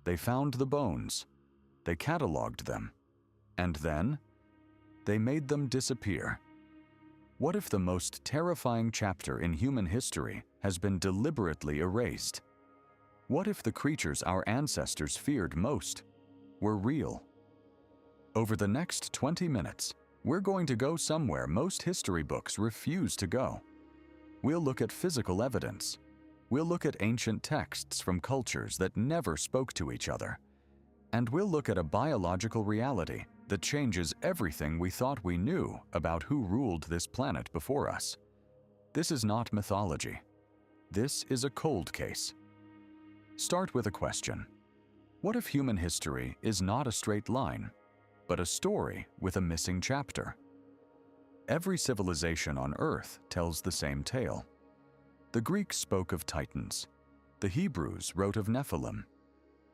They found the bones. They cataloged them. And then, they made them disappear. What if the most terrifying chapter in human history has been deliberately erased? What if the creatures our ancestors feared most were real? Over the next 20 minutes, we're going to go somewhere most history books refuse to go. We'll look at physical evidence. We'll look at ancient texts from cultures that never spoke to each other. And we'll look at a biological reality that changes everything we thought we knew about who ruled this planet before us. This is not mythology. This is a cold case. Start with a question. What if human history is not a straight line, but a story with a missing chapter? Every civilization on Earth tells the same tale. The Greeks spoke of Titans. The Hebrews wrote of Nephilim.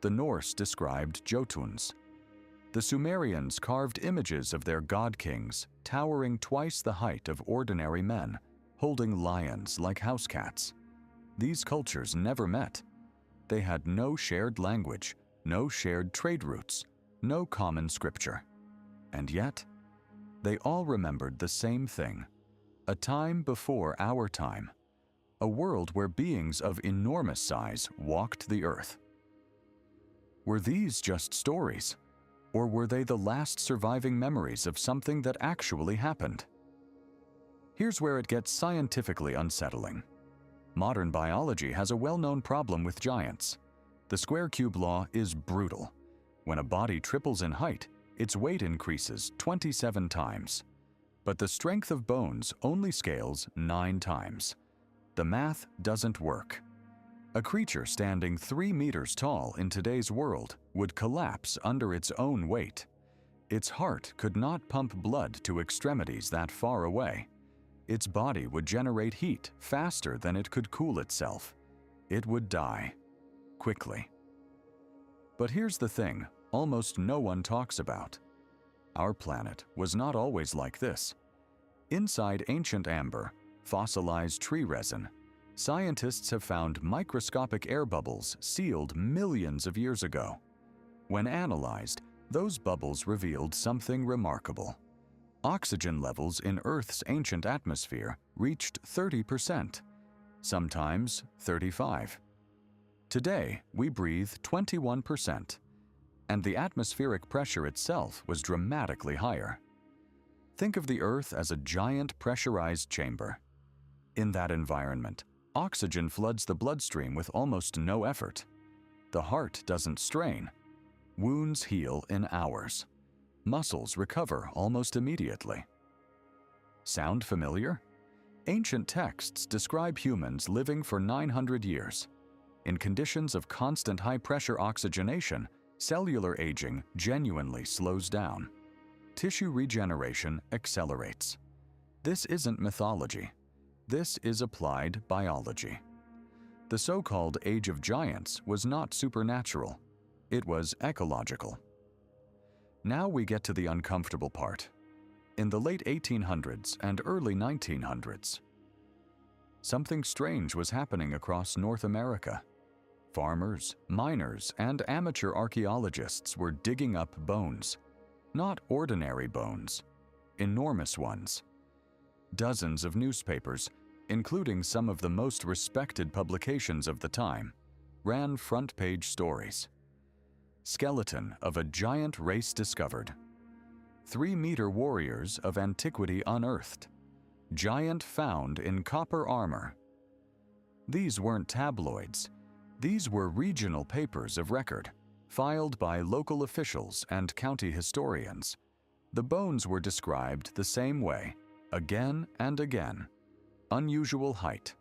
The Norse described Jotuns. The Sumerians carved images of their god-kings, towering twice the height of ordinary men, holding lions like house cats. These cultures never met. They had no shared language, no shared trade routes, no common scripture. And yet, they all remembered the same thing: a time before our time, a world where beings of enormous size walked the earth. Were these just stories? Or were they the last surviving memories of something that actually happened? Here's where it gets scientifically unsettling. Modern biology has a well-known problem with giants. The square cube law is brutal. When a body triples in height, its weight increases 27 times. But the strength of bones only scales 9 times. The math doesn't work. A creature standing 3 meters tall in today's world would collapse under its own weight. Its heart could not pump blood to extremities that far away. Its body would generate heat faster than it could cool itself. It would die quickly. But here's the thing almost no one talks about. Our planet was not always like this. Inside ancient amber, fossilized tree resin, scientists have found microscopic air bubbles sealed millions of years ago. When analyzed, those bubbles revealed something remarkable. Oxygen levels in Earth's ancient atmosphere reached 30%, sometimes 35%. Today, we breathe 21%, and the atmospheric pressure itself was dramatically higher. Think of the Earth as a giant pressurized chamber. In that environment, oxygen floods the bloodstream with almost no effort. The heart doesn't strain. Wounds heal in hours. Muscles recover almost immediately. Sound familiar? Ancient texts describe humans living for 900 years. In conditions of constant high-pressure oxygenation, cellular aging genuinely slows down. Tissue regeneration accelerates. This isn't mythology. This is applied biology. The so-called Age of Giants was not supernatural. It was ecological. Now we get to the uncomfortable part. In the late 1800s and early 1900s, something strange was happening across North America. Farmers, miners, and amateur archaeologists were digging up bones. Not ordinary bones, enormous ones. Dozens of newspapers, including some of the most respected publications of the time, ran front-page stories. Skeleton of a giant race discovered. 3-meter warriors of antiquity unearthed. Giant found in copper armor. These weren't tabloids. These were regional papers of record, filed by local officials and county historians. The bones were described the same way, again and again. Unusual height,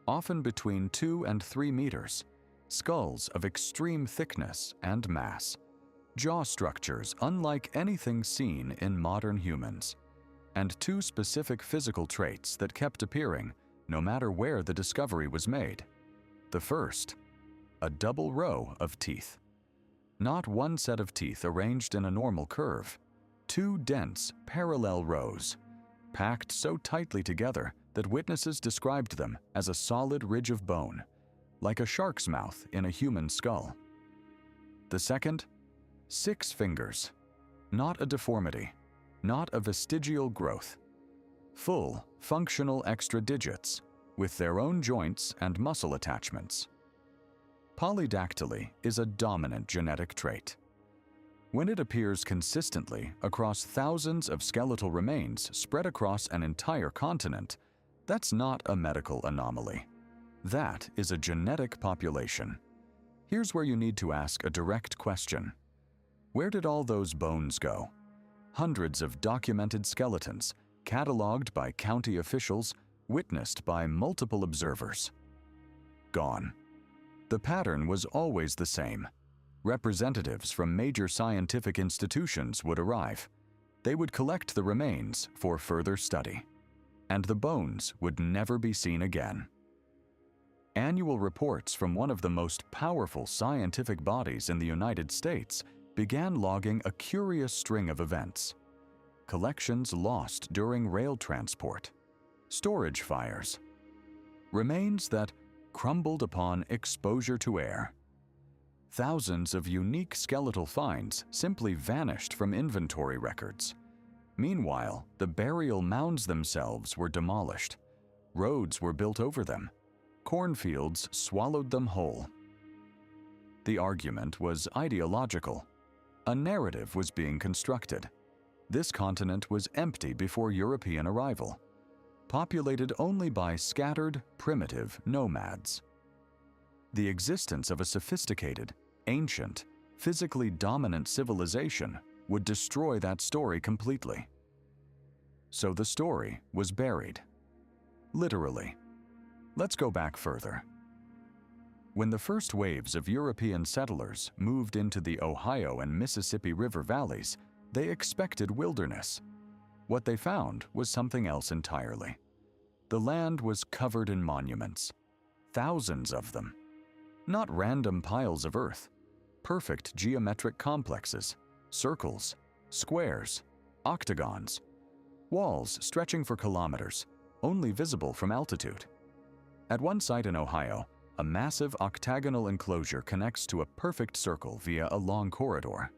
often between 2 and 3 meters. Skulls of extreme thickness and mass. Jaw structures unlike anything seen in modern humans. And 2 specific physical traits that kept appearing, no matter where the discovery was made. The first, a double row of teeth. Not one set of teeth arranged in a normal curve. 2 dense, parallel rows, packed so tightly together that witnesses described them as a solid ridge of bone, like a shark's mouth in a human skull. The second, 6 fingers. Not a deformity, not a vestigial growth. Full, functional extra digits, with their own joints and muscle attachments. Polydactyly is a dominant genetic trait. When it appears consistently across thousands of skeletal remains spread across an entire continent, that's not a medical anomaly. That is a genetic population. Here's where you need to ask a direct question. Where did all those bones go? Hundreds of documented skeletons, cataloged by county officials, witnessed by multiple observers. Gone. The pattern was always the same. Representatives from major scientific institutions would arrive. They would collect the remains for further study, and the bones would never be seen again. Annual reports from one of the most powerful scientific bodies in the United States began logging a curious string of events. Collections lost during rail transport, storage fires, remains that crumbled upon exposure to air. Thousands of unique skeletal finds simply vanished from inventory records. Meanwhile, the burial mounds themselves were demolished. Roads were built over them. Cornfields swallowed them whole. The argument was ideological. A narrative was being constructed. This continent was empty before European arrival, populated only by scattered, primitive nomads. The existence of a sophisticated, ancient, physically dominant civilization would destroy that story completely. So the story was buried. Literally. Let's go back further. When the first waves of European settlers moved into the Ohio and Mississippi River valleys, they expected wilderness. What they found was something else entirely. The land was covered in monuments, thousands of them. Not random piles of earth, perfect geometric complexes, circles, squares, octagons, walls stretching for kilometers, only visible from altitude. At one site in Ohio, a massive octagonal enclosure connects to a perfect circle via a long corridor.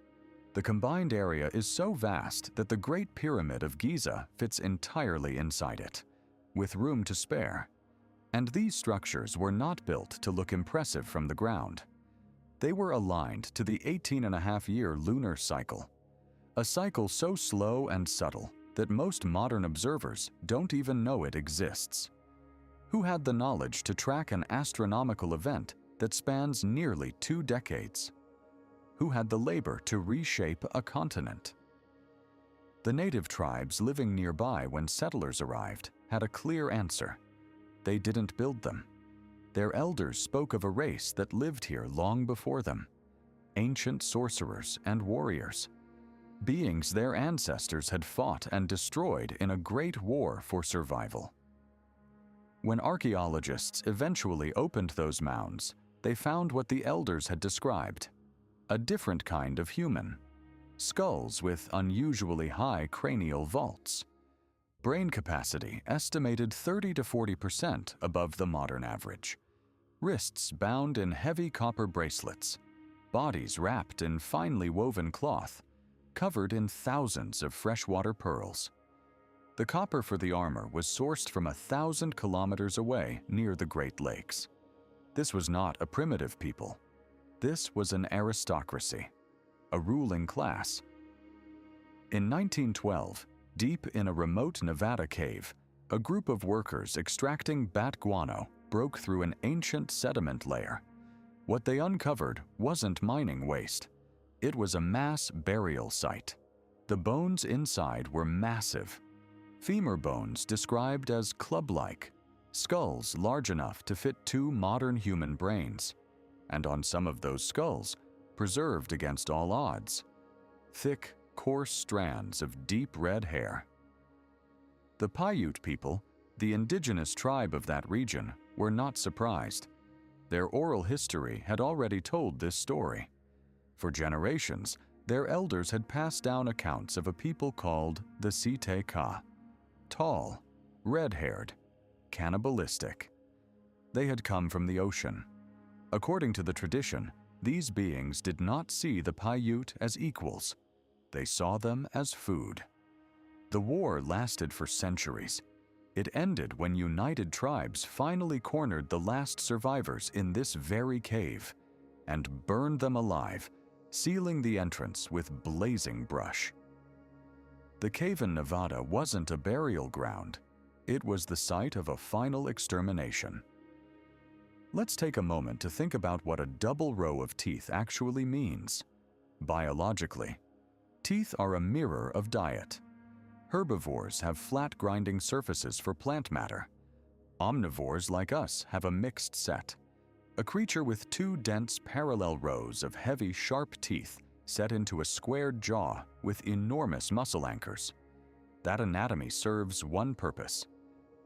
The combined area is so vast that the Great Pyramid of Giza fits entirely inside it, with room to spare. And these structures were not built to look impressive from the ground. They were aligned to the 18.5-year lunar cycle, a cycle so slow and subtle that most modern observers don't even know it exists. Who had the knowledge to track an astronomical event that spans nearly 2 decades? Who had the labor to reshape a continent? The native tribes living nearby when settlers arrived had a clear answer. They didn't build them. Their elders spoke of a race that lived here long before them, ancient sorcerers and warriors, beings their ancestors had fought and destroyed in a great war for survival. When archaeologists eventually opened those mounds, they found what the elders had described: a different kind of human. Skulls with unusually high cranial vaults. Brain capacity estimated 30 to 40% above the modern average. Wrists bound in heavy copper bracelets. Bodies wrapped in finely woven cloth, covered in thousands of freshwater pearls. The copper for the armor was sourced from 1,000 kilometers away near the Great Lakes. This was not a primitive people. This was an aristocracy, a ruling class. In 1912, deep in a remote Nevada cave, a group of workers extracting bat guano broke through an ancient sediment layer. What they uncovered wasn't mining waste. It was a mass burial site. The bones inside were massive. Femur bones described as club-like, skulls large enough to fit 2 modern human brains, and on some of those skulls, preserved against all odds, thick, coarse strands of deep red hair. The Paiute people, the indigenous tribe of that region, were not surprised. Their oral history had already told this story. For generations, their elders had passed down accounts of a people called the Si-Te-Cah. Tall, red-haired, cannibalistic. They had come from the ocean. According to the tradition, These beings did not see the Paiute as equals. They saw them as food. The war lasted for centuries. It ended when united tribes finally cornered the last survivors in this very cave and burned them alive, sealing the entrance with blazing brush. The cave in Nevada wasn't a burial ground. It was the site of a final extermination. Let's take a moment to think about what a double row of teeth actually means. Biologically, teeth are a mirror of diet. Herbivores have flat grinding surfaces for plant matter. Omnivores like us have a mixed set. A creature with two dense parallel rows of heavy, sharp teeth set into a squared jaw with enormous muscle anchors. That anatomy serves one purpose: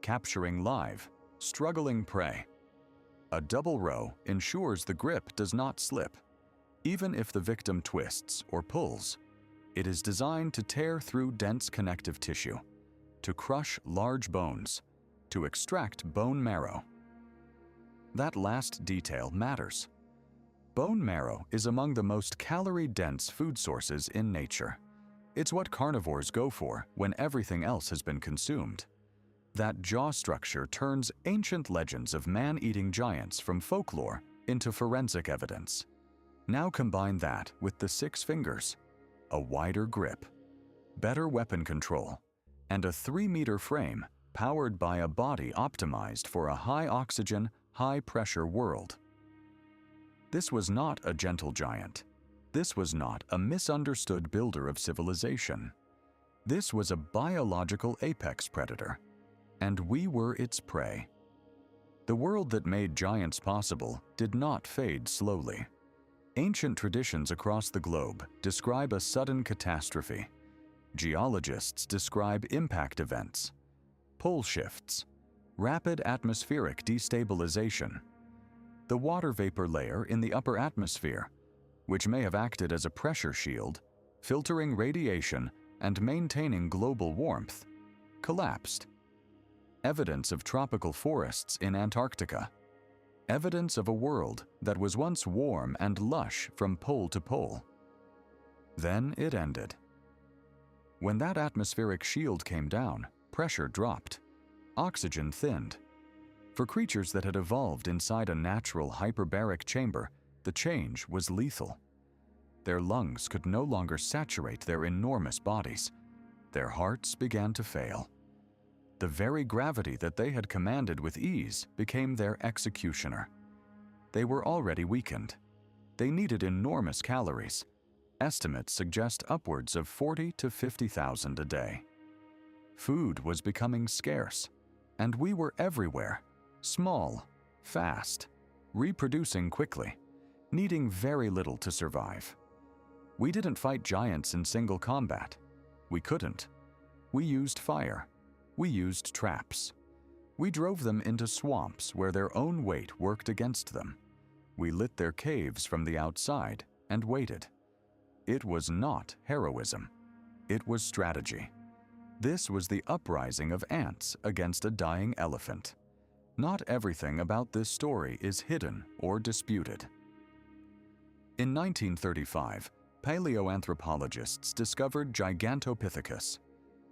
capturing live, struggling prey. A double row ensures the grip does not slip, even if the victim twists or pulls. It is designed to tear through dense connective tissue, to crush large bones, to extract bone marrow. That last detail matters. Bone marrow is among the most calorie-dense food sources in nature. It's what carnivores go for when everything else has been consumed. That jaw structure turns ancient legends of man-eating giants from folklore into forensic evidence. Now combine that with the 6 fingers, a wider grip, better weapon control, and a 3-meter frame powered by a body optimized for a high-oxygen, high-pressure world. This was not a gentle giant. This was not a misunderstood builder of civilization. This was a biological apex predator, and we were its prey. The world that made giants possible did not fade slowly. Ancient traditions across the globe describe a sudden catastrophe. Geologists describe impact events, pole shifts, rapid atmospheric destabilization, the water vapor layer in the upper atmosphere, which may have acted as a pressure shield, filtering radiation and maintaining global warmth, collapsed. Evidence of tropical forests in Antarctica. Evidence of a world that was once warm and lush from pole to pole. Then it ended. When that atmospheric shield came down, pressure dropped, oxygen thinned. For creatures that had evolved inside a natural hyperbaric chamber, the change was lethal. Their lungs could no longer saturate their enormous bodies. Their hearts began to fail. The very gravity that they had commanded with ease became their executioner. They were already weakened. They needed enormous calories. Estimates suggest upwards of 40 to 50,000 a day. Food was becoming scarce, and we were everywhere, small, fast, reproducing quickly, needing very little to survive. We didn't fight giants in single combat. We couldn't. We used fire. We used traps. We drove them into swamps where their own weight worked against them. We lit their caves from the outside and waited. It was not heroism. It was strategy. This was the uprising of ants against a dying elephant. Not everything about this story is hidden or disputed. In 1935, paleoanthropologists discovered Gigantopithecus,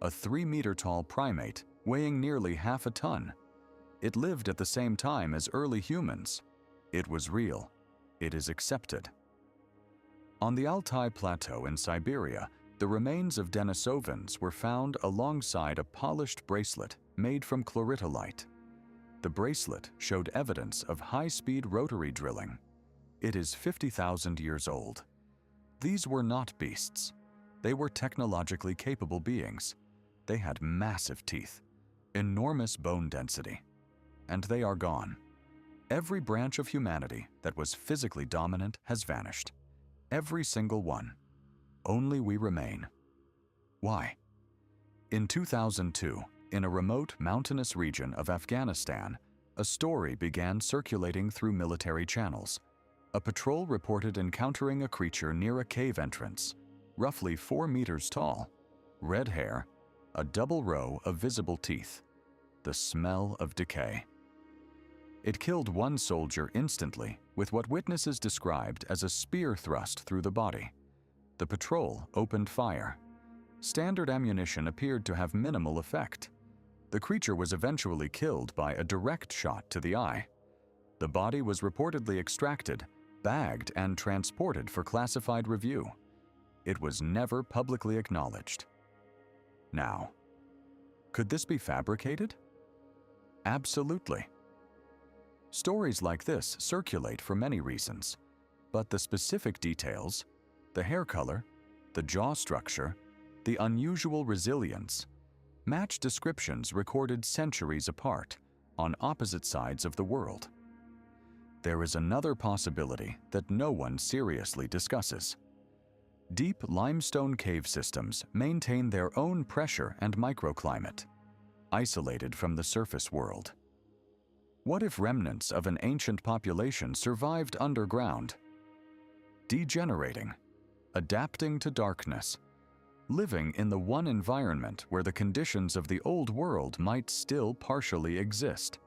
a 3-meter-tall primate weighing nearly half a ton. It lived at the same time as early humans. It was real. It is accepted. On the Altai Plateau in Siberia, the remains of Denisovans were found alongside a polished bracelet made from chloritolite. The bracelet showed evidence of high-speed rotary drilling. It is 50,000 years old. These were not beasts. They were technologically capable beings. They had massive teeth, enormous bone density, and they are gone. Every branch of humanity that was physically dominant has vanished. Every single one. Only we remain. Why? In 2002, in a remote mountainous region of Afghanistan, a story began circulating through military channels. A patrol reported encountering a creature near a cave entrance, roughly 4 meters tall, red hair, a double row of visible teeth, the smell of decay. It killed one soldier instantly with what witnesses described as a spear thrust through the body. The patrol opened fire. Standard ammunition appeared to have minimal effect. The creature was eventually killed by a direct shot to the eye. The body was reportedly extracted, bagged, and transported for classified review. It was never publicly acknowledged. Now, could this be fabricated? Absolutely. Stories like this circulate for many reasons, but the specific details, the hair color, the jaw structure, the unusual resilience, match descriptions recorded centuries apart on opposite sides of the world. There is another possibility that no one seriously discusses. Deep limestone cave systems maintain their own pressure and microclimate, isolated from the surface world. What if remnants of an ancient population survived underground, degenerating, adapting to darkness, living in the one environment where the conditions of the old world might still partially exist?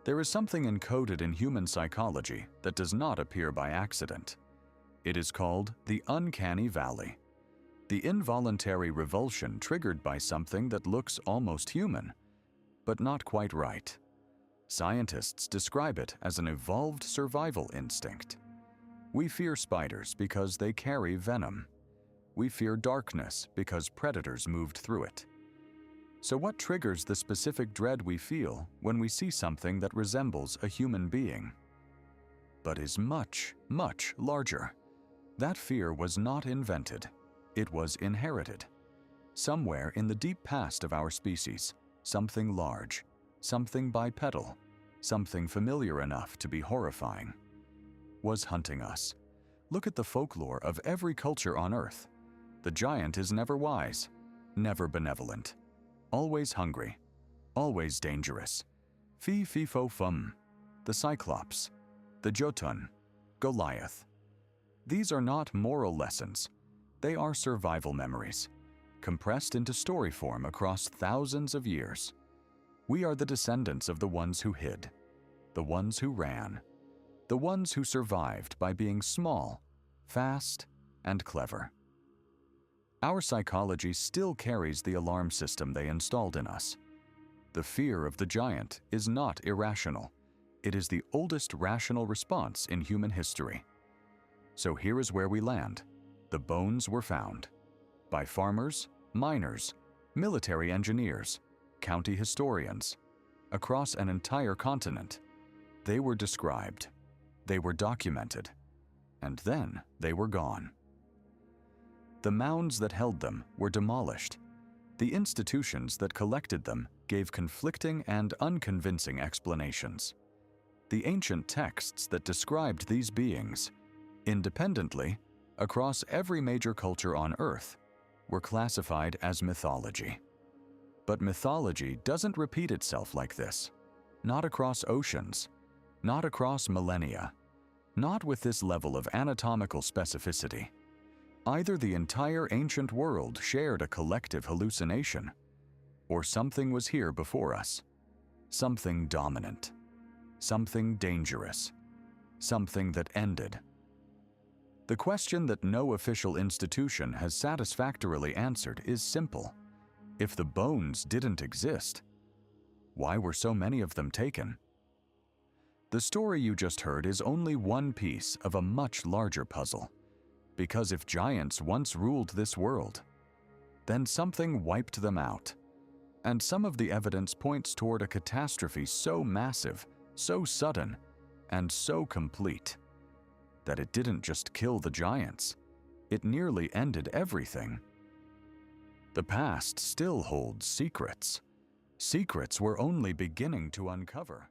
There is something encoded in human psychology that does not appear by accident. It is called the uncanny valley, the involuntary revulsion triggered by something that looks almost human, but not quite right. Scientists describe it as an evolved survival instinct. We fear spiders because they carry venom. We fear darkness because predators moved through it. So what triggers the specific dread we feel when we see something that resembles a human being, but is much, much larger? That fear was not invented. It was inherited. Somewhere in the deep past of our species, something large, something bipedal, something familiar enough to be horrifying, was hunting us. Look at the folklore of every culture on Earth. The giant is never wise, never benevolent, always hungry, always dangerous. Fee-fee-fo-fum, the Cyclops, the Jotun, Goliath. These are not moral lessons. They are survival memories, compressed into story form across thousands of years. We are the descendants of the ones who hid, the ones who ran, the ones who survived by being small, fast, and clever. Our psychology still carries the alarm system they installed in us. The fear of the giant is not irrational. It is the oldest rational response in human history. So here is where we land. The bones were found by farmers, miners, military engineers, county historians, across an entire continent. They were described, they were documented, and then they were gone. The mounds that held them were demolished. The institutions that collected them gave conflicting and unconvincing explanations. The ancient texts that described these beings, independently, across every major culture on Earth, were classified as mythology. But mythology doesn't repeat itself like this. Not across oceans, not across millennia, not with this level of anatomical specificity. Either the entire ancient world shared a collective hallucination, or something was here before us. Something dominant, something dangerous, something that ended. The question that no official institution has satisfactorily answered is simple. If the bones didn't exist, why were so many of them taken? The story you just heard is only one piece of a much larger puzzle. Because if giants once ruled this world, then something wiped them out. And some of the evidence points toward a catastrophe so massive, so sudden, and so complete that it didn't just kill the giants, it nearly ended everything. The past still holds secrets. Secrets we're only beginning to uncover.